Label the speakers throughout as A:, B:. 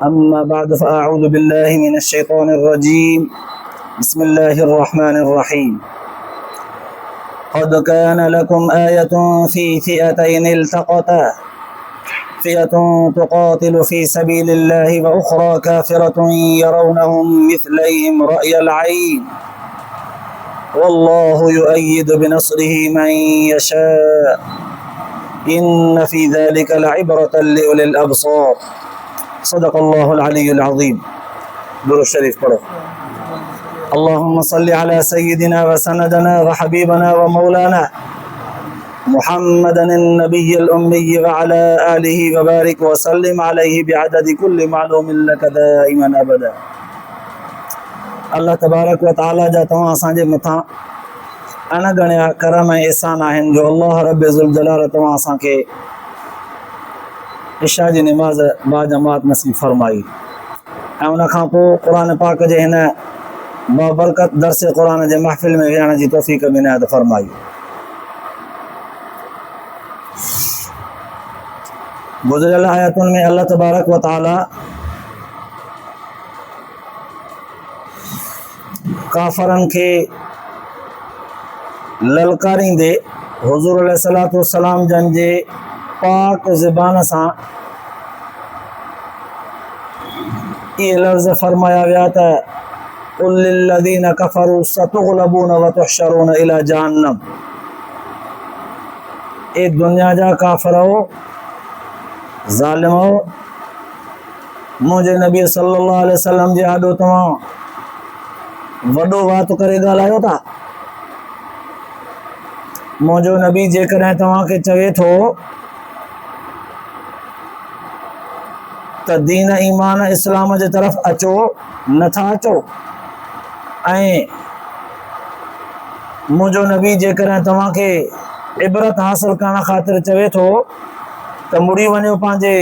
A: अम्मा बाद फ़अऊज़ु बिल्लाहि मिनश्शैतानिर्रजीम बिस्मिल्लाहिर्रहमानिर्रहीम क़द कान लकुम आयतुन फ़ी फ़िअतैनि इल्तक़ता फ़िअतुन तुक़ातिलु फ़ी सबीलिल्लाहि व उख़रा काफ़िरतुन यरौनहुम मिस्लैहिम रअयल ऐन वल्लाहु युअय्यिदु बिनस्रिहि मन यशा इन्न फ़ी ज़ालिका लइब्रतन लिउलिल अब्सार। सदक़ल्लाहुल अलियुल अज़ीम। दुरूद शरीफ पढ़ो। अल्लाहुम्मा सल्लि अला सय्यिदिना व सनदना व हबीबना व मौलाना मुहम्मदन नबिय्यिल उम्मी व अला आलिहि व बारिक व सल्लिम अलैहि बिअददि कुल्लि मालूमिन लक दाइमन अबदा। अल्लाह तबारक व तआला जा तव्हां असांजे मथां अणगणिया करम ऐं एहसान आहिनि जो अल्लाह रब्बे ज़ुल जलाल तव्हां असांखे इशा जी नमाज़ बाजमात नसीब फरमाई ऐं उन खां पोइ क़ुरान पाक जे हिन बाबरकत दर्स क़ुरान जे महफ़िल में विहण जी तौफ़ीक़ बि इनायत फरमाई। गुज़िरियल आयतुनि में अल्लाह तबारक व तआला काफ़रनि खे ललकारींदे हुज़ूर अलैहिस्सलातु वस्सलाम जन जे पाक ज़ुबान सां ये लफ्ज़ फरमाया विया त क़ुल लिल्लज़ीना कफ़रू सतुग़लबून व तुहशरून इला जहन्नम। ए दुनिया जा काफ़िरो ज़ालिमो मुंहिंजे नबी सल्लल्लाहु अलैहि वसल्लम जे आॾो तव्हां वॾो वात करे ॻाल्हायो था। मुंहिंजो नबी जेकॾहिं तव्हांखे चवे थो त दीन ईमान इस्लाम जे तरफ़ अचो, नथा अचो। ऐं मुंहिंजो नबी जेकॾहिं तव्हांखे इबरत हासिल करण ख़ातिर चवे थो त मुड़ी वञो पंहिंजे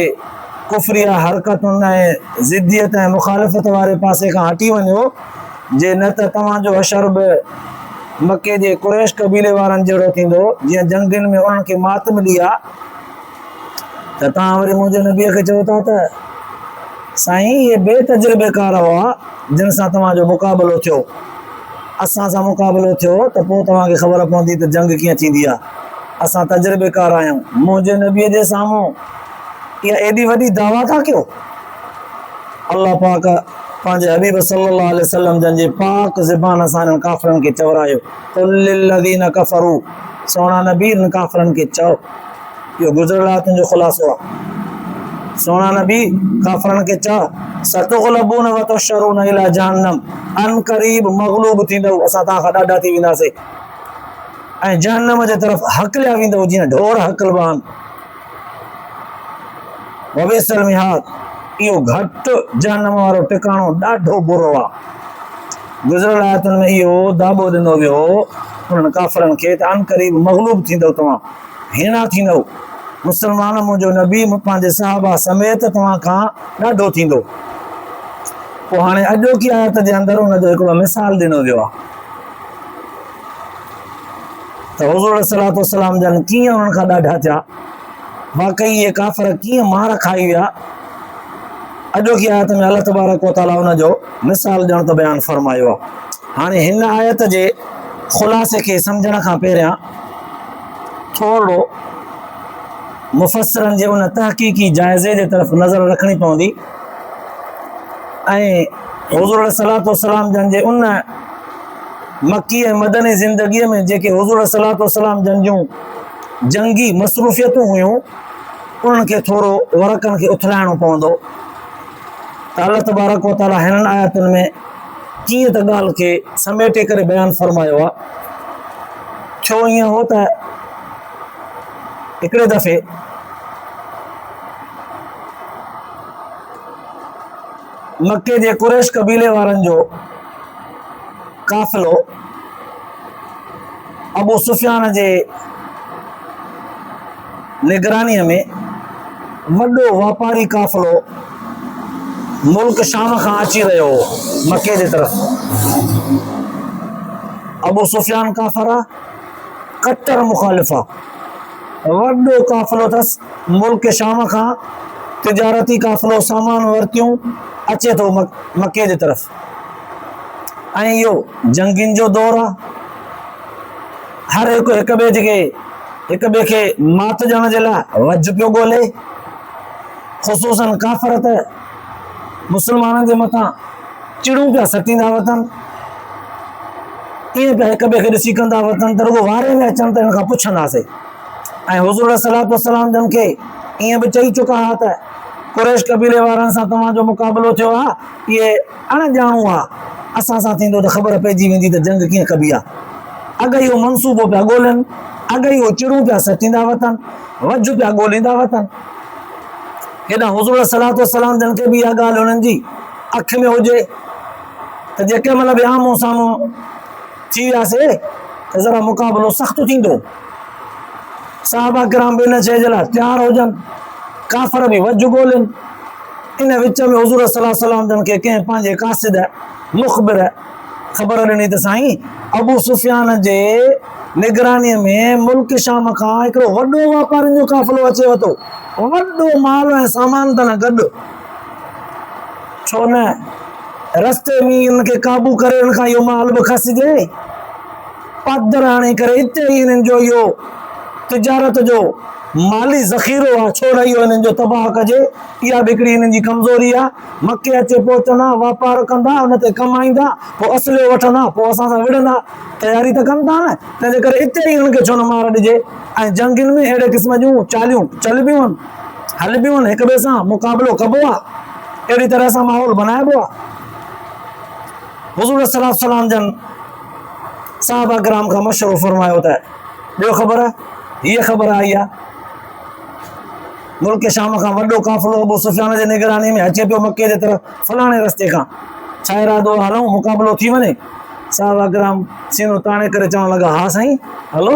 A: कुफरिया हरकतुनि ऐं ज़िद्दियत ऐं मुखालिफ़त वारे पासे खां हटी वञो, जे न त तव्हांजो हशर बि मके जे कुरैश क़बीले वारनि जहिड़ो थींदो जीअं जंगुनि में उन्हनि खे मात मिली आहे। त तव्हां वरी मुंहिंजे नबीअ खे चओ था त साईं इहे बेतजुर्बेकार हुआ जिन सां तव्हांजो मुक़ाबिलो थियो, असां सां मुक़ाबिलो थियो त पोइ तव्हांखे ख़बर पवंदी त जंग कीअं थींदी आहे। असां तजुर्बेकार आहियूं। मुंहिंजे नबीअ जे साम्हूं इहा एॾी वॾी दावा था कयो। अल्लाह पाक पंहिंजे हबीब सल्लल्लाहु अलैहि वसल्लम जन जे पाक ज़ुबान सां इन्हनि काफ़िरनि खे चवरायो, क़ुल लिल्लज़ीना कफ़रू, सोना नबी इन्हनि काफ़िरनि खे चओ। इहो गुज़िरियल आयतुनि जो ख़ुलासो आहे। सोना नबी काफ़िरनि खे चओ सतुग़लबून व तुहशरून इला जहन्नम, अन क़रीब मग़लूब थींदव, असां तव्हां खां ॾाढा थी वेंदासीं ऐं जहन्नम जे तरफ़ हकलिया वेंदव जीअं ढोर हकलबा आहिनि। वबिसल मिहाद, इहो घटि जहन्नम वारो टिकाणो ॾाढो बुरो आहे। गुज़िरियल आयतुनि में इहो दाबो ॾिनो वियो उन्हनि काफ़िरनि खे त अन क़रीब मग़लूब थींदव, तव्हां हीणा थींदव। मुस्लमान मुंहिंजो नबी पंहिंजे सहाबा समेत तव्हां खां ॾाढो थींदो। पोइ हाणे अॼोकी आयत जे अंदरि हुनजो हिकिड़ो मिसाल ॾिनो वियो आहे त हुज़ूर सलातो वसलाम जन कीअं उन्हनि खां ॾाढा थिया, वाक़ई इहे काफ़िर कीअं मार खाई विया। अॼोकी आयत में अल्लाह तबारक व तआला हुनजो मिसाल ॾियण त बयानु फरमायो आहे। हाणे हिन आयत जे ख़ुलासे खे सम्झण खां पहिरियां थोरो मुफ़स्सिरनि जे उन तहक़ीक़ी जाइज़े जे तरफ़ नज़र रखणी पवंदी ऐं हुज़ूर सलातो वसलाम जन जे उन मकी ऐं मदनी ज़िंदगीअ में जेके हुज़ूर सलातो वसलाम जन जूं जंगी मसरूफ़ियतूं हुयूं उन्हनि खे थोरो वरकनि खे उथलाइणो पवंदो। त अल्लाह तबारक व तआला हिननि आयतुनि में कीअं त ॻाल्हि खे समेटे करे बयानु फरमायो आहे। छो ईअं हो त हिकिड़े दफ़े मके जे कुरैश क़बीले वारनि जो काफ़िलो अबू सुफ़ियान जे निगरानीअ में वॾो वापारी काफ़िलो मुल्क शाम खां अची रहियो हो मके जे तरफ़। अबू सुफ़ियान काफ़िर आहे, कट्टर मुखालिफ़ आहे, वॾो काफ़िलो अथसि मुल्क शाम खां तिजारती काफ़िलो सामान वरतियूं अचे थो मके जी तरफ़। ऐं इहो जंगियुनि जो दौरु आहे। हर हिक ॿिए खे मात ॾियण जे लाइ वज पियो ॻोल्हे। ख़ुसूसन काफ़िर त मुस्लमाननि जे मथां चिड़ूं पिया सटींदा वतन, ईअं पिया हिक ॿिए खे ॾिसी कंदा वतन त रुॻो वारे में अचनि त हिन खां पुछंदासीं। ऐं हुज़ूर सलातो सलाम जन खे ईअं बि चई चुका हुआ त कुरैश कबीले वारनि सां तव्हांजो मुक़ाबिलो थियो आहे, इहे अणॼाणू आहे, असां सां थींदो त ख़बर पइजी वेंदी त जंग कीअं कबी आहे। अॻ इहो मनसूबो पिया ॻोल्हनि, अॻ इहो चिड़ूं पिया सटींदा वतन, वज पिया ॻोल्हींदा वतन। हेॾां हुज़ूर सलातो सलाम जन खे बि इहा ॻाल्हि हुननि जी अखि में हुजे त जेके महिल बि आम्हूं साम्हूं थी वियासीं त ज़रा मुक़ाबिलो सख़्तु थींदो। साहबा किराम बि इन शइ जे लाइ तयारु हुजनि, काफ़िर बि वज ॻोल्हनि। इन विच में हुज़ूर सलातो सलाम जन खे कंहिं पंहिंजे कासिद मुख़बिर ख़बर ॾिनी त साईं अबू सुफ़ियान जे निगरानीअ में मुल्क शाम खां हिकिड़ो वॾो वापारियुनि जो काफ़िलो अचेव थो, वॾो माल ऐं सामान अथनि गॾु। छो न रस्ते में इनखे काबू करे इन खां इहो माल बि खसिजे, पादर आणे करे हिते ई हिननि जो इहो तिजारत जो माली ज़ख़ीरो आहे, छो न इहो हिननि जो तबाह कजे। इहा बि हिकिड़ी हिननि जी कमज़ोरी आहे। मके अचे पहुचंदा, वापार कंदा, उन ते कमाईंदा, पोइ असलियो वठंदा, पोइ असां सां विढ़ंदा। तयारी त कनि था न, तंहिंजे करे हिते ई हिननि खे छो न मार ॾिजे। ऐं जंगियुनि में अहिड़े क़िस्म जूं चालियूं चलबियूं आहिनि, हलबियूं आहिनि, हिक ॿिए सां मुक़ाबिलो कबो आहे, अहिड़ी तरह सां माहौल बनाइबो आहे। हुज़ूर सलातो सलाम जन साहबा किराम खां मशवरो फरमायो त ॿियो ख़बर हीअ ख़बर आई आहे, मुल्क शाम खां वॾो काफ़िलो अबू सुफ़ियान जे निगरानी में अचे पियो मके जे तरफ़, फलाणे रस्ते खां। छा इरादो हलूं, मुक़ाबिलो थी वञे? साहबा किराम सीनो ताणे करे चवण लॻा, हा साईं हलो,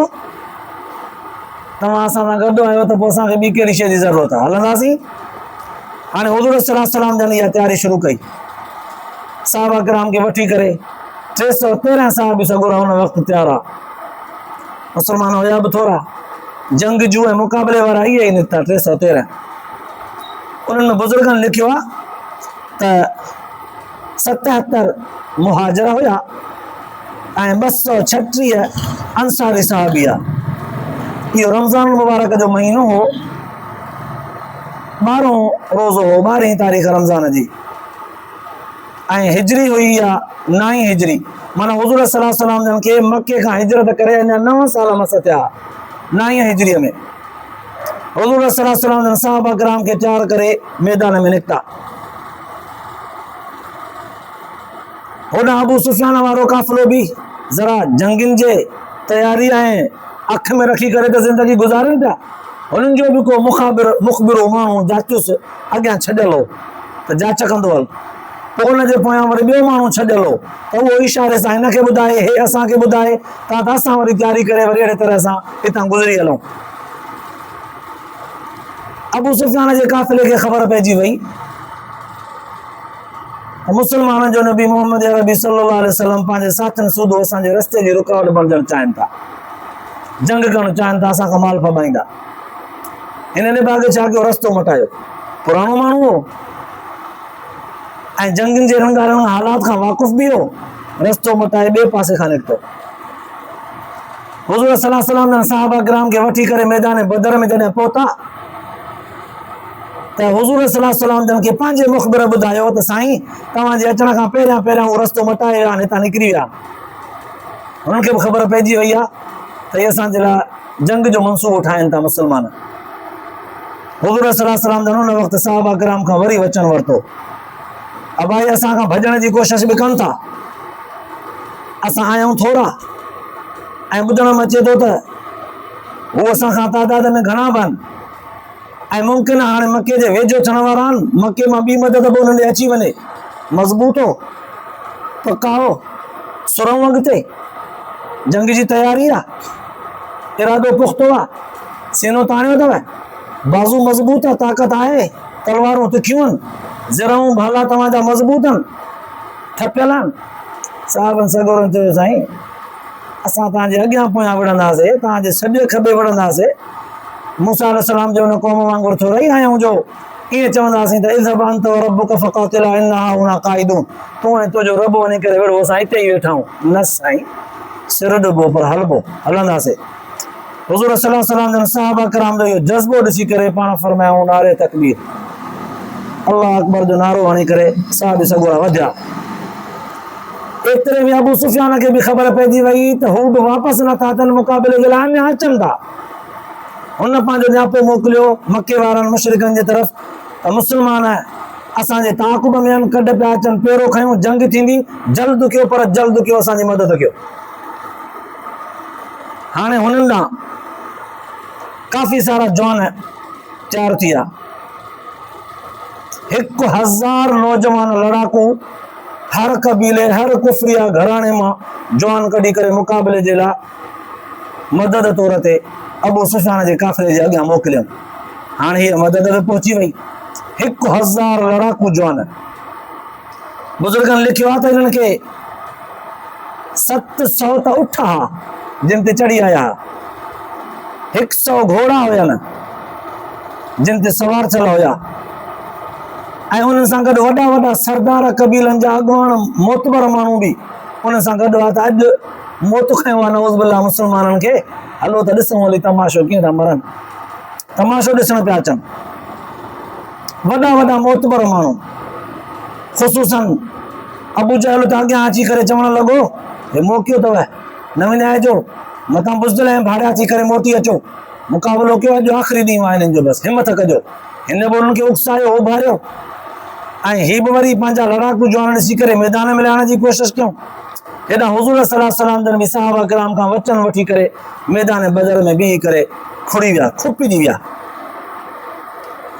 A: तव्हां असां सां गॾु आहियो त पोइ असांखे ॿी कहिड़ी शइ जी ज़रूरत आहे, हलंदासीं। हाणे हुज़ूर सलातो सलाम जन इहा तयारी शुरू कई। साहबा किराम खे वठी करे 313 साहबी सगोरा हुन वक़्तु तयारु आहे। मुस्लमान हुया बि थोरा, जंगजू ऐं मुक़ाबले वारा इहे ई निकिता 313। उन्हनि बुज़ुर्गनि लिखियो आहे त 77 मुहाजिर हुया ऐं 236 अंसारी साहबी आहे। इहो रमज़ान मुबारक जो महीनो हो, 12 रोज़ो हो, 12 तारीख़ रमज़ान जी, ऐं हिजरी हुई आहे 9 हिजरी। माना हुज़ूर सलातो सलाम जन खे मके खां हिजरत करे अञा 9 साल मस थिया। 9 हिजरीअ में हुज़ूर सलातो सलाम जन साहबा किराम खे तयारु करे मैदान में निकिता। होॾां अबू सुफ़ियान वारो काफ़िलो बि ज़रा जंगियुनि जे तयारी ऐं अख में रखी करे त ज़िंदगी गुज़ारनि पिया। हुननि जो बि को मुख़बिरो माण्हू जाचूस अॻियां छॾियल हो त जाच कंदो हल, पोइ हुन जे पोयां वरी ॿियो माण्हू छॾियल हो त उहो इशारे सां हिन खे ॿुधाए, हे असांखे ॿुधाए, त असां वरी तयारी करे वरी अहिड़े तरह सां हितां गुज़री हलूं। अबू सुफ़ियान जे काफ़िले खे ख़बर पइजी वई त मुस्लमाननि जो नबी मोहम्मद अरबी सल्लल्लाहु अलैहि वसल्लम पंहिंजे साथियुनि सूदो असांजे रस्ते जी रुकावट बणजणु चाहिनि था, जंग करणु चाहिनि था, असांखां माल फमाईंदा। हिन लिबागे छा कयो, रस्तो मटायो। पुराणो माण्हू हो ऐं जंगियुनि जे रंगारंग हालात खां वाक़ुफ़ बि हो, रस्तो मटाए ॿिए पासे खां निकितो। हुज़ूर सलातो सलाम जन साहबा किराम खे वठी करे मैदान बदर में जॾहिं पहुता त हुज़ूर सलातो सलाम जन खे पंहिंजे मुख़बिर ॿुधायो त साईं तव्हांजे अचण खां पहिरियां पहिरियां उहो रस्तो मटाए विया आहिनि, हितां निकिरी विया। हुननि खे बि ख़बर पइजी वई आहे त इहे असांजे लाइ जंग जो मनसूबो ठाहिनि था मुस्लमान। हुज़ूर सलातो सलाम जन हुन वक़्तु साहबा किराम खां वरी वचन वरितो, अबाई असां खां भॼण जी कोशिशि बि कनि था, असां आहियूं थोरा ऐं ॿुधण में अचे थो त हू असां खां तादाद में घणा बि आहिनि ऐं मुमकिन आहे हाणे मके जे वेझो थियण वारा आहिनि, मके मां ॿी मदद बि उन्हनि ॾे अची वञे। मज़बूत हो, पका हो, सुरऊं अॻिते, जंग जी तयारी आहे, इरादो पुख़्तो आहे, सीनो ताणियो अथव, बाज़ू मज़बूत आहे, ताक़त आहे, तलवारूं तिखियूं आहिनि, ज़िरऊं भाला तव्हांजा मज़बूत आहिनि, थपियल आहिनि। साहिबनि सगोरनि चयो साईं असां तव्हांजे अॻियां पोयां विढ़ंदासीं, तव्हांजे सॼे खॿे विढ़ंदासीं, मूसा अलैहिस्सलाम जो हुन क़ौम वांगुरु थोरा ई आहियूं जो ईअं चवंदासीं त इज़हब अंत व रब्बुक फक़ातिला इन्ना हाहुना क़ाइदून, तूं ऐं तुंहिंजो रब वञी करे वेठो, असां हिते ई वेठा आहियूं। न साईं, सिर ॾिबो पर हलबो, हलंदासीं। हुज़ूर सल्लल्लाहु अलैहि वसल्लम जन सहाबा किराम जो इहो जज़्बो ॾिसी करे पाण फरमायूं नारे तकबीर, अल्लाह अकबर जो नारो हणी करे साहिब सॻोड़ा वधिया। एतिरे में अबू सुफियान खे बि ख़बर पइजी वई त हू बि वापसि नथा अचनि मुक़ाबले जे लाइ, अञा अचनि था। हुन पंहिंजो न्यापो मोकिलियो मके वारनि मुशरिकनि जे तरफ़ त मुस्लमान असांजे ताक़ुब में आहिनि, कढ पिया अचनि, पहिरियों खयूं, जंग थींदी, जल्द कयो, पर जल्द कयो, असांजी मदद कयो। हाणे हुननि ॾांहुं काफ़ी सारा जवान तयारु थी विया। 1000 नौजवान लड़ाकू हर कबीले, हर कुफरिया घराणे मां जवान कढी करे मुक़ाबले जे लाइ मदद तौर ते अबू सुफियान जे काफ़िले जे अॻियां मोकिलियनि। हाणे हीअ मदद में पहुची वई, 1000 लड़ाकू जवान। बुज़ुर्गनि लिखियो आहे त हिननि खे 700 त उठ हा जिन ते चढ़ी आया, 100 घोड़ा हुयनि जिन ते सवार थियल हुया, ऐं उन्हनि सां गॾु वॾा वॾा सरदार कबीलनि जा अॻुवान मोतबर माण्हू बि उन सां गॾु आहे। त अॼु मौत खयो आहे नऊज़ बिल्लाह मुस्लमाननि खे, हलो त ॾिसूं हली तमाशो कीअं था मरनि, तमाशो ॾिसण पिया अचनि। वॾा वॾा मोतबर माण्हू, ख़ुसूसन अबू जहल त अॻियां अची करे चवणु लॻो, हे मौक़ियो अथव, न विञाइजो, मथां बुज़दिल ऐं भाड़िया थी करे मोटी अचो, मुक़ाबिलो कयो, अॼु आख़िरी ॾींहुं आहे हिननि जो, बसि हिमत कजो। हिन बि उन्हनि खे उकसायो, उभारियो, ऐं ही बि वरी पंहिंजा लड़ाकू जवान ॾिसी करे मैदान में लाहिण जी कोशिशि कयूं। हेॾा हुज़ूर सल्लल्लाहु अलैहि वसल्लम जन बि सहाबा किराम खां वचन वठी करे मैदान बदर में बीही करे खुड़ी विया, खुपिजी विया।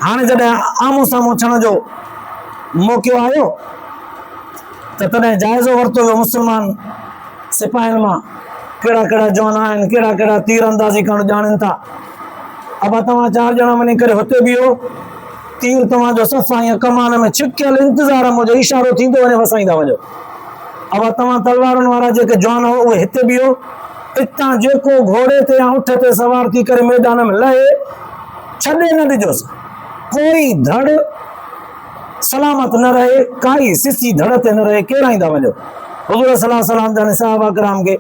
A: हाणे जॾहिं आम्हूं साम्हूं थियण जो मौक़ो आयो त तॾहिं जाइज़ो वरितो वियो मुस्लमान सिपाहियुनि मां कहिड़ा कहिड़ा जवान आहिनि, कहिड़ा कहिड़ा तीर अंदाज़ी करणु ॼाणनि था। अब तव्हां 4 ॼणा वञी करे हुते बीहो, तीर तव्हांजो सफ़ा ईअं कमान में छिकियल इंतज़ार मुंहिंजो इशारो थींदो वञे, वसाईंदा वञो। अब तव्हां तलवारुनि वारा जेके जवान हो उहे हिते बीहो, हितां जेको घोड़े ते या ऊठ ते सवार थी करे मैदान में लहे, छॾे न ॾिजोसि, कोई धड़ सलामत न रहे, काई सिसी धड़ ते न रहे, केराईंदा वञो। हुज़ूर सल्लल्लाहु अलैहि वसल्लम जन सहाबा किराम खे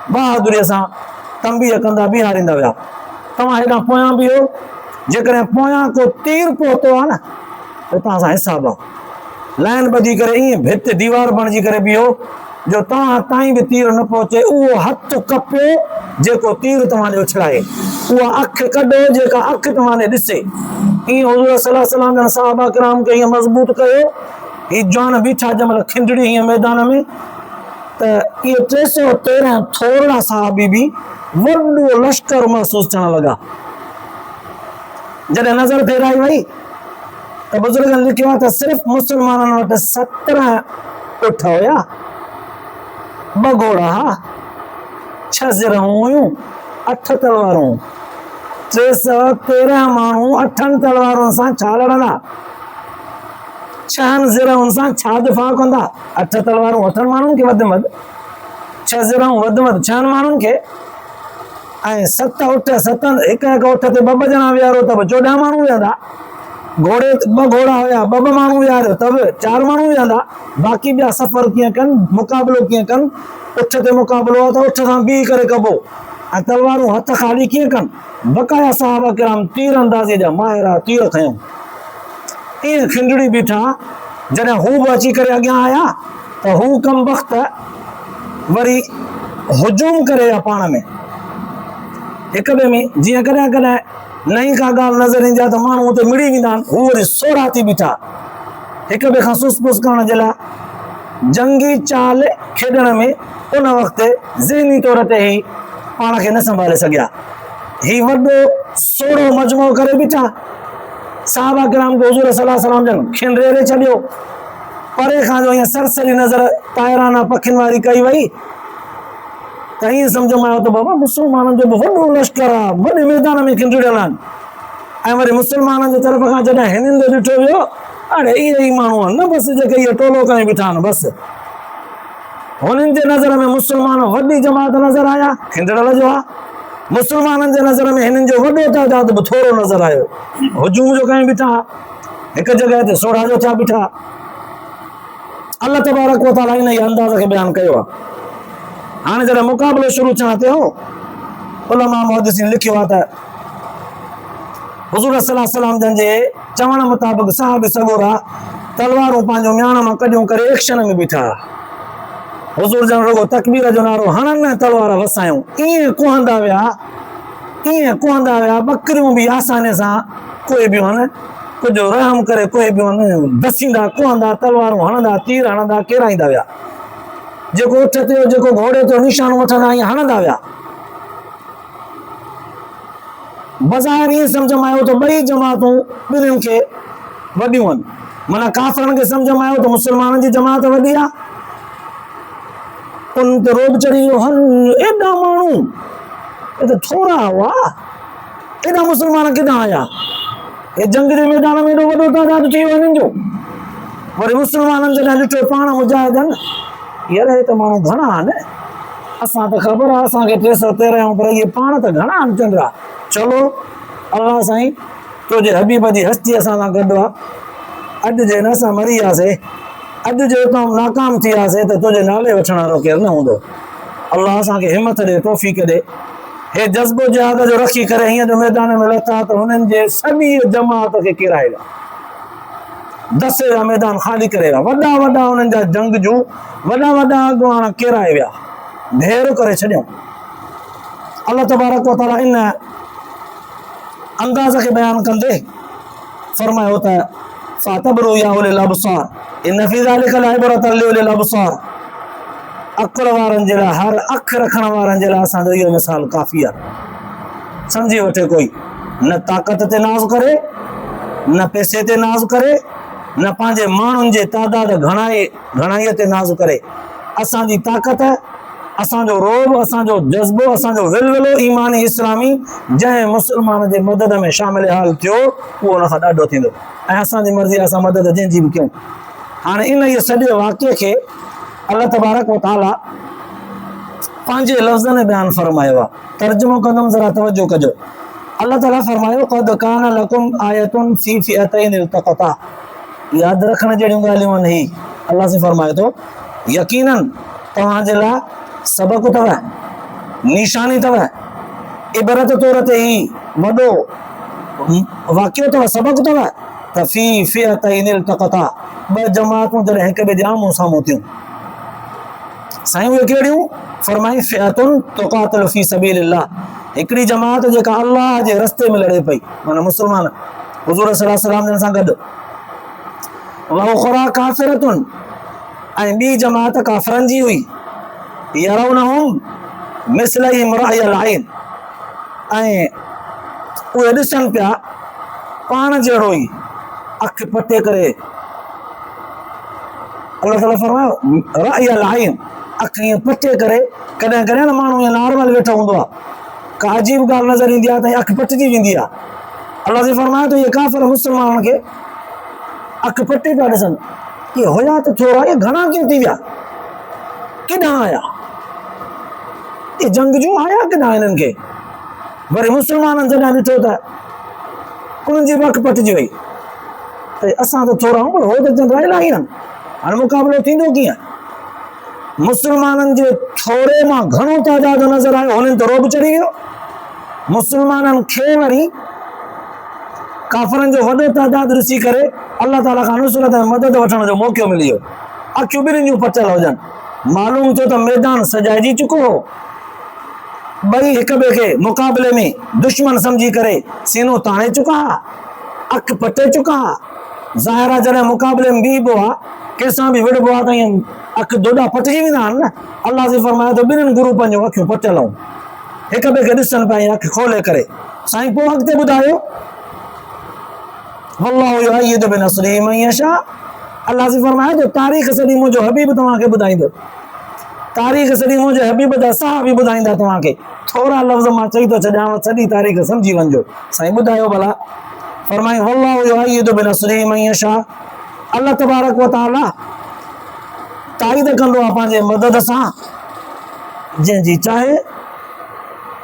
A: बहादुरीअ सां तंबीह कंदा बीहारींदा विया। तव्हां हेॾां पोयां बीहो, जेकॾहिं पोयां को तीर पहुतो आहे न त तव्हां सां हिसाब आहे। लाइन ॿधी करे ईअं भित दीवार बणिजी करे बीहो जो तव्हां ताईं बि तीर न पहुचे, उहो हथु कपियो जेको तीर तव्हांखे उछलाए, उहा अखि कढो जेका अखि तव्हांखे ॾिसे। ईअं हुज़ूर सल्लल्लाहु अलैहि वसल्लम जन सहाबा किराम खे ईअं मज़बूत कयो। ही जवान बीठा जंहिंमहिल खिंडड़ी हीअं मैदान में, त इहे 313 थोरा सहाबी बि वॾो लश्कर महसूसु थियण लॻा। जॾहिं नज़र फेराई वई त बुज़ुर्गनि लिखियो आहे त सिर्फ़ु मुस्लमाननि वटि 17 उठ हुया, 2 घोड़ा हा, 6 ज़िरहूं हुयूं, 8 तलवारूं। 313 माण्हू 8 तलवारुनि सां छा लड़ंदा, 6 ज़िरहुनि सां छा दिफ़ा कंदा। 8 तलवारूं 8 माण्हुनि खे वधि में वधि, 6 ज़िरहूं वधि में वधि 6 माण्हुनि खे, ऐं 7 उठ, 7 हिकु उठ ते 2 ॼणा विहारो त बि 14 माण्हू विहंदा। घोड़े 2 घोड़ा हुया, 2 माण्हू विहारियो त बि 4 माण्हू विहंदा। बाक़ी ॿिया सफ़र कीअं कनि, मुक़ाबिलो कीअं कनि, उठ ते मुक़ाबिलो आहे त उठ सां बीही करे कबो, ऐं तलवारूं हथ ख़ाली कीअं कनि। बक़ाया सहाबा किराम तीर अंदाज़े जा माहिर तीर खयूं, ईअं खिंडड़ी बीठा। जॾहिं हू बि अची करे अॻियां आया त हू कम वक़्त वरी हुजूम करे पाण में हिक ॿिए में, जीअं कॾहिं कॾहिं नई का ॻाल्हि नज़र ईंदी आहे त माण्हू हुते मिड़ी वेंदा आहिनि, हू वरी सोढ़ा थी बीठा हिक ॿिए खां सुस पुस करण जे लाइ जंगी चाल खेॾण में। उन वक़्तु ज़हनी तौर ते ई पाण खे न संभाले सघिया, ही वॾो सोढ़ो मजमो करे बीठा। सहाबा किराम खे हुज़ूर सल्लल्लाहु अलैहि वसल्लम जन खिंडरे छॾियो, परे खां जो ईअं सरसरी नज़र ताइराना पखियुनि वारी कई वई त ईअं सम्झ में आयो त बाबा मुस्लमाननि जो बि वॾो लश्कर आहे, वॾे मैदान में खिंडरियल आहिनि। ऐं वरी मुस्लमाननि जी तरफ़ खां जॾहिं हिननि जो ॾिठो वियो, अड़े इहे ई माण्हू आहिनि न, बसि जेके इहे टोलो करे बीठा आहिनि, बसि हुननि जे नज़र में मुस्लमान वॾी जमात नज़र आया, खिंडरल जो आहे। मुस्लमाननि जे नज़र में हिननि जो वॾो तइदाद बि थोरो नज़र आयो, हुजूम जो कयूं बीठा। एक जगह ते सोढ़ा जो थिया बीठा। अल्लाह तबारक व तआला इन अंदाज़ खे बयान कयो आहे। हाणे जॾहिं मुक़ाबिलो शुरू थियण ते हो, उलमा मुहद्दिसीन लिखियो आहे त हुज़ूर सल्लल्लाहु अलैहि वसल्लम जन जे चवण मुताबिक़ साहब सगोरा तलवारूं पंहिंजो म्याण मां कढियूं करे एक्शन में बीठा। हुज़ूर जन रुगो तकबीर जो नारो हणनि ऐं तलवार वसायूं। ईअं कुहंदा विया बकरियूं बि आसानी सां कोई बि वञे कुझु रहम करे कोई बि वञे दसींदा कुहंदा तलवारूं हणंदा तीर हणंदा केराईंदा विया। जेको उठ ते जेको घोड़े ते निशान वठंदा ईअं हणंदा विया। बज़ाहिर ईअं सम्झ में आयो त ॿई जमातूं ॿिन्हिनि खे वॾियूं आहिनि। माना काफ़िरनि खे सम्झ में आयो त मुस्लमाननि जी जमात वॾी आहे। उन ते रोब चढ़ी वियो, हल एॾा माण्हू, ये तो थोड़ा हुआ, एॾा मुस्लमान किथां आया? ये जंग जे मैदान में एॾो वॾो तादाद थी वियो हिननि जो। वरी मुस्लमाननि जॾहिं ॾिठो पाण मुजाहिदनि, यार हे त माण्हू घणा आहिनि, असां त ख़बर आहे असांखे 313 आहियूं, पर इहे पाण त घणा आहिनि चंद्रा। चलो अल्लाह साईं तुंहिंजे हबीब जी हस्ती असां सां गॾु आहे। अॼु जे न असां मरी वियासीं, अॼु जे हितां नाकाम थी वियासीं त तुंहिंजे नाले वठण वारो केरु न हूंदो। अल्लाह असांखे हिमत ॾे, तौफ़ीक़ ॾे। हे जज़्बो जिहाद जो रखी करे हीअं जो मैदान में लथा त हुननि जे सॼी जमात खे किराए विया, दसे विया, मैदान ख़ाली करे विया। वॾा वॾा हुननि जा जंगजू वॾा वॾा अॻवान किराए विया, ढेर करे छॾियऊं। अल्लाह तबारक व तआला इन अंदाज़ खे बयान कंदे फरमायो त फातबरू या उलिल अबसार इन फी ज़ालिका लइबरतन लिउलिल अबसार। अक़ल वारनि जे लाइ, हर अख रखण वारनि जे लाइ असांजो इहो मिसाल काफ़ी आहे। सम्झी वठे कोई न ताक़त ते नाज़ करे, न पैसे ते नाज़ करे, न पंहिंजे माण्हुनि जे तादाद घणाईअ ते नाज़ करे। असांजी ताक़त, असांजो रोब, असांजो जज़्बो, असांजो विलविलो ईमानी इस्लामी जंहिं मुस्लमान जे मदद में शामिल हाल थियो उहो उन खां ॾाढो थींदो। ऐं असांजी मर्ज़ी असां मदद जंहिंजी बि कयूं। हाणे इन इहे सॼे वाक़िए खे अल्लाह तबारक व तआला पंहिंजे लफ़्ज़नि में बयानु फरमायो आहे। तर्जुमो कंदुमि, ज़रा तवजो कजो। अल्लाह ताला फरमायो क़द कान लकुम आयतुन फी फ़िअतैन इल्तक़ता। यादि रखण जहिड़ियूं ॻाल्हियूं आहिनि। ही अल्लाह से फरमाए थो यकीनन तव्हांजे लाइ सबक़ अथव, निशानी अथव, इबरत तौर ते ही वॾो वाक़ियो अथव, सबक़ अथव त फी फ़िअतैन इल्तक़ता, ॿ जमातूं जॾहिं हिक ॿिए जे आम्हूं साम्हूं थियूं। साईं उहे कहिड़ियूं? फरमाई फ़िअतुन तुक़ातिलु फ़ी सबीलिल्लाह, हिकिड़ी जमात जेका अल्लाह जे रस्ते में लड़े पई, माना मुस्लमान हुज़ूर सल्लल्लाहु अलैहि वसल्लम सां गॾु। व उख़रा काफ़िरतुन, ऐं ॿी जमात काफ़िरनि जी हुई। यरौनहुम मिस्लहिम रअयल ऐन, ऐं उहे ॾिसनि पिया पाण जहिड़ो ई अखि पटे करे। अल्लाह ताला फरमायो रअयल ऐन, अखि ईअं पटे करे। कॾहिं कॾहिं न माण्हू ईअं नॉर्मल वेठो हूंदो आहे, का अजीब ॻाल्हि नज़र ईंदी आहे त अखि पटिजी वेंदी आहे। अल्लाह से फरमायो त इहे काफ़िर मुस्लमाननि खे अखि पटे पिया ॾिसनि, इहे हुया त थोरा, इहे घणा कीअं थी विया, केॾां आया, इहे जंगजू आया केॾां हिननि खे। वरी मुस्लमाननि जॾहिं ॾिठो त उन्हनि जी बि अखि पटिजी वई, त असां त थोरा आहियूं, पर हो त चंद्रा इलाही आहिनि। हाणे मुक़ाबिलो थींदो कीअं? मुस्लमाननि जे थोरे मां घणो तादाद नज़र आयो, हुननि त रोब चढ़ी वियो। मुस्लमाननि खे वरी काफ़िरनि जो वॾो तादाद ॾिसी करे अल्लाह ताला खां नुसरत ऐं मदद वठण जो मौक़ो मिली वियो। अखियूं ॿिन्हिनि जूं पटियल हुजनि, मालूम थियो त मैदान सजाइजी चुको हो। ॿई हिक ॿिए खे मुक़ाबले में दुश्मन सम्झी करे सीनो ताणे चुका, अखि पटे चुका। ज़ाहिर आहे जॾहिं मुक़ाबले में बीहबो आहे, कंहिंसां बि विड़बो आहे त ईअं अखि दोॾा पटिजी वेंदा आहिनि न। अल्लाह से फरमायो त ॿिन्हिनि ग्रुपनि जूं अखियूं पटियल हुयूं, हिक ॿिए खे ॾिसनि पिया अखि खोले करे। साईं पोइ अॻिते ॿुधायो वल्लाहु युअय्यिदु बिनस्रिही मन यशा। अल्लाह से फरमायो त तारीख़ सॼी मुंहिंजो हबीब तव्हांखे ॿुधाईंदो, तारीख़ सॼी मुंहिंजे हबीब जा सहाबी ॿुधाईंदा तव्हांखे। थोरा लफ़्ज़ मां चई थो छॾियांव, सॼी तारीख़ सम्झी वञिजो। साईं ॿुधायो भला, फरमाई वल्लाहु युअय्यिदु बिनस्रिही मन यशा। अल्लाह तबारक व तआला ताईद कंदो आहे पंहिंजे मदद सां जंहिंजी चाहे।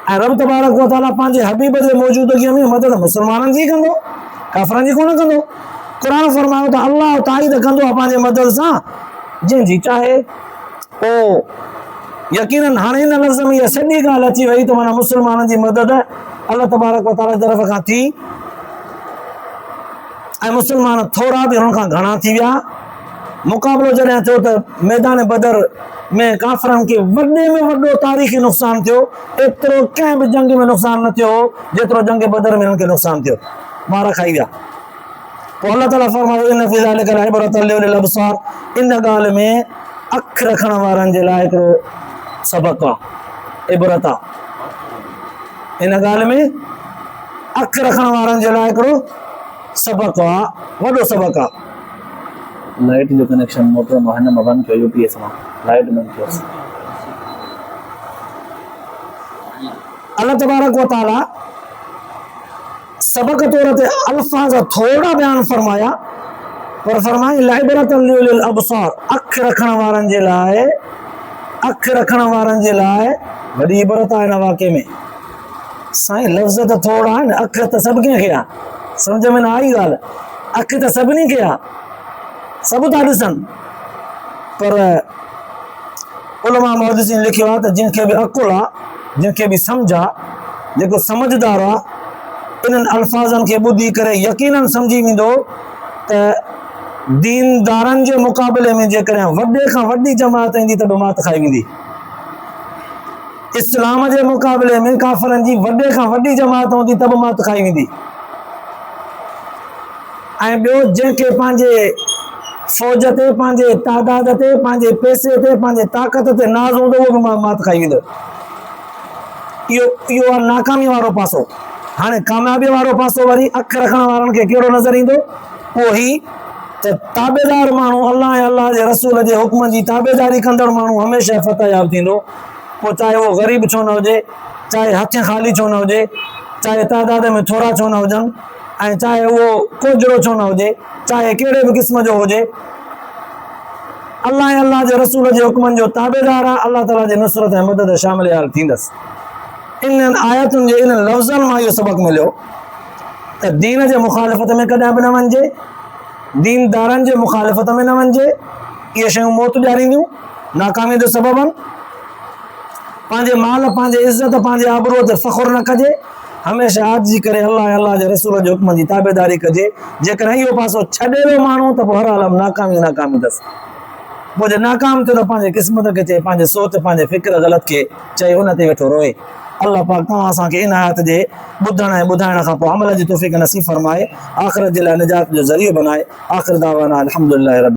A: ऐं रब तबारक व तआला पंहिंजे हबीब जे मौजूदगीअ में मदद मुस्लमाननि जी कंदो, काफ़िरनि जी कोन कंदो। क़ुरान फरमायो त अल्लाह ताईद कंदो आहे पंहिंजे मदद सां जंहिंजी चाहे। पोइ यकीनन हाणे हिन लफ़्ज़ में इहा सॼी ॻाल्हि अची वई त माना मुस्लमाननि जी मदद अल्लाह तबारक व तआला जी तरफ़ खां थी ऐं मुस्लमान थोरा बि हुननि खां घणा थी विया। मुक़ाबिलो जॾहिं थियो त मैदान बदर में काफ़िरनि खे वॾे में वॾो तारीख़ी नुक़सानु थियो। एतिरो कंहिं बि जंग में नुक़सानु न थियो जेतिरो जंग बदर में हिननि खे नुक़सानु थियो, मार खाई विया। पोइ अल्लाह ताला फरमायो इन फ़ी ज़ालिका लइबरतन लिउलिल अबसार, इन ॻाल्हि में अखि रखण वारनि जे लाइ हिकिड़ो सबक़ आहे, इबरत आहे। इन ॻाल्हि में अखि रखण वारनि जे लाइ हिकिड़ो सबक़ आहे, वॾो सबक़ आहे। लाइट जो कनेक्शन मोटर मां हिन मां बंदि कयो, यूपीएस मां लाइट बंदि कयो। अल्लाह तबारक व तआला सबक़ तौर ते अल्फाज़ थोड़ा बयान फरमाया, पर फरमाई लइबरतन लिउलिल अबसार, अखि रखण वारनि जे लाइ, अखि रखण वारनि जे लाइ वॾी इबरत आहे हिन वाक़े में। साईं लफ़्ज़ त थोड़ा आहिनि, अखि त सभु कंहिंखे आहे, सम्झ में न आई ॻाल्हि। अखि त सभिनी खे आहे, सभु था ॾिसनि, पर उलमा मुहद्दिसीन लिखियो आहे त जंहिंखे बि अकुल आहे, जंहिंखे बि सम्झ आहे, जेको समझदार आहे, इन्हनि अल्फाज़नि खे ॿुधी करे यकीनन सम्झी वेंदो त दीनदारनि जे मुक़ाबले में जेकॾहिं वॾे खां वॾी जमात ईंदी त बि मात खाई वेंदी। इस्लाम जे मुक़ाबले में काफ़िरनि जी वॾे खां वॾी जमात हूंदी त बि मात खाई वेंदी। ऐं ॿियो, जंहिंखे पंहिंजे फ़ौज ते, पंहिंजे तादाद ते, पंहिंजे पैसे ते, पंहिंजे ताक़त ते नाज़ हूंदो, उहो बि मात खाई वेंदो। इहो आहे नाकामी वारो पासो। हाणे कामयाबी वारो पासो वरी अखि रखण वारनि खे कहिड़ो नज़र ईंदो? उहो ही त ताबेदार माण्हू, अल्लाह ऐं अल्लाह जे रसूल जे हुक्म जी ताबेदारी कंदड़ माण्हू हमेशह फ़तहयाब थींदो। पोइ चाहे उहो ग़रीब छो न हुजे, चाहे हथ ख़ाली छो न हुजे, चाहे तादाद में थोरा छो न हुजनि, ऐं चाहे उहो कोजड़ो छो न हुजे, चाहे कहिड़े बि क़िस्म जो हुजे, अल्लाह ऐं अल्लाह जे रसूल जे हुक्मनि जो ताबेदार आहे, अल्लाह ताला जी नुसरत ऐं मदद शामिल हाल थींदसि। इन्हनि आयतुनि जे इन्हनि लफ़्ज़नि मां इहो सबक़ मिलियो त दीन जे मुखालिफ़त में कॾहिं बि न वञिजे, दीनदारनि जे मुखालिफ़त में न वञिजे। इहे शयूं मौत ॾियारींदियूं, नाकामी जो सबबु आहिनि। पंहिंजे माल, पंहिंजे इज़त, पंहिंजे आबरूअ ते फ़ख़ुरु न कजे, हमेशह आजिज़ी करे अल्लाह ऐं अल्लाह जे रसूल जे हुक्म जी ताबेदारी कजे। जेकॾहिं इहो पासो छॾे वियो माण्हू त पोइ हर हाल में नाकामी नाकामी अथसि। पोइ जे नाकाम थियो त पंहिंजे क़िस्मत खे चए, पंहिंजे सोच, पंहिंजे फ़िक्र ग़लति खे चए, उन ते वेठो रोए। अल्लाह पाक तव्हां असांखे इन आयत जे ॿुधण ऐं ॿुधाइण खां पोइ अमल जी तौफ़ीक़ नसीब फरमाए, आख़िरत जे लाइ निजात जो ज़रियो बनाए। आख़िर दावाना अल्हम्दुलिल्लाह रब